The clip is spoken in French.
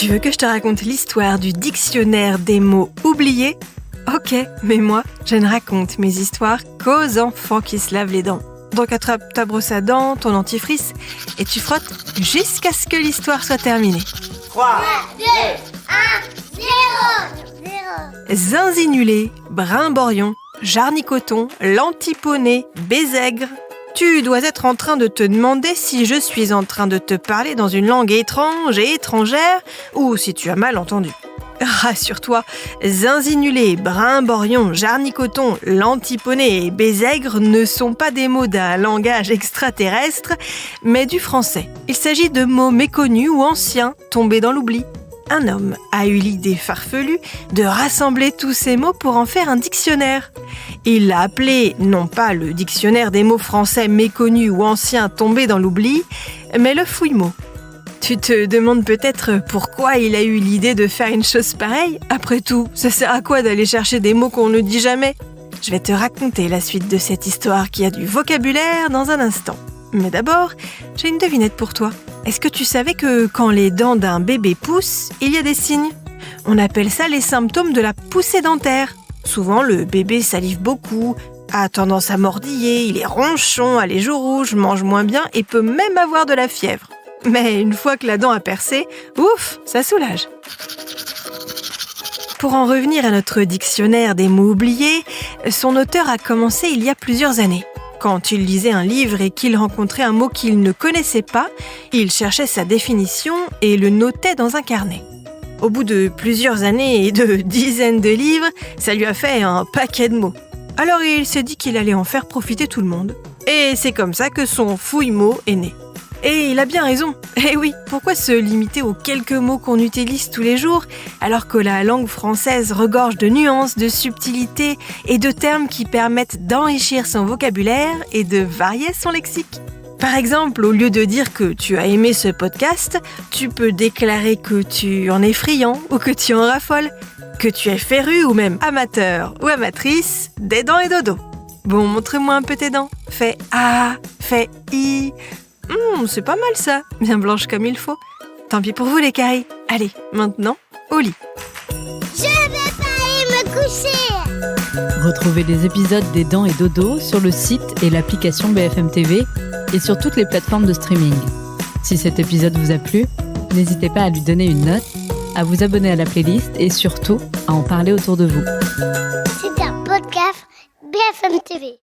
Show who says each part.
Speaker 1: Tu veux que je te raconte l'histoire du dictionnaire des mots oubliés ? Ok, mais moi, je ne raconte mes histoires qu'aux enfants qui se lavent les dents. Donc attrape ta brosse à dents, ton dentifrice, et tu frottes jusqu'à ce que l'histoire soit terminée.
Speaker 2: 3, 2, 1, 0.
Speaker 1: Zinzinulé, brimborion, jarnicoton, lantiponné, bézègre. Tu dois être en train de te demander si je suis en train de te parler dans une langue étrange et étrangère ou si tu as mal entendu. Rassure-toi, zinzinulé, brimborion, jarnicoton, lantiponné et bézègre ne sont pas des mots d'un langage extraterrestre, mais du français. Il s'agit de mots méconnus ou anciens, tombés dans l'oubli. Un homme a eu l'idée farfelue de rassembler tous ces mots pour en faire un dictionnaire. Il l'a appelé non pas le dictionnaire des mots français méconnus ou anciens tombés dans l'oubli, mais le fouille-mots. Tu te demandes peut-être pourquoi il a eu l'idée de faire une chose pareille ? Après tout, ça sert à quoi d'aller chercher des mots qu'on ne dit jamais ? Je vais te raconter la suite de cette histoire qui a du vocabulaire dans un instant. Mais d'abord, j'ai une devinette pour toi. Est-ce que tu savais que quand les dents d'un bébé poussent, il y a des signes ? On appelle ça les symptômes de la poussée dentaire. Souvent, le bébé salive beaucoup, a tendance à mordiller, il est ronchon, a les joues rouges, mange moins bien et peut même avoir de la fièvre. Mais une fois que la dent a percé, ouf, ça soulage. Pour en revenir à notre dictionnaire des mots oubliés, son auteur a commencé il y a plusieurs années. Quand il lisait un livre et qu'il rencontrait un mot qu'il ne connaissait pas, il cherchait sa définition et le notait dans un carnet. Au bout de plusieurs années et de dizaines de livres, ça lui a fait un paquet de mots. Alors il s'est dit qu'il allait en faire profiter tout le monde. Et c'est comme ça que son fouille-mots est né. Et il a bien raison. Eh oui, pourquoi se limiter aux quelques mots qu'on utilise tous les jours, alors que la langue française regorge de nuances, de subtilités et de termes qui permettent d'enrichir son vocabulaire et de varier son lexique. Par exemple, au lieu de dire que tu as aimé ce podcast, tu peux déclarer que tu en es friand ou que tu en raffoles, que tu es féru ou même amateur ou amatrice des dents et dodo. Bon, montre-moi un peu tes dents. Fais A, fais I. C'est pas mal ça, bien blanche comme il faut. Tant pis pour vous les caries. Allez, maintenant, au lit.
Speaker 2: Je vais pas aller me coucher.
Speaker 3: Retrouvez les épisodes des Dents et Dodo sur le site et l'application BFM TV et sur toutes les plateformes de streaming. Si cet épisode vous a plu, n'hésitez pas à lui donner une note, à vous abonner à la playlist et surtout à en parler autour de vous.
Speaker 2: C'est un podcast BFM TV.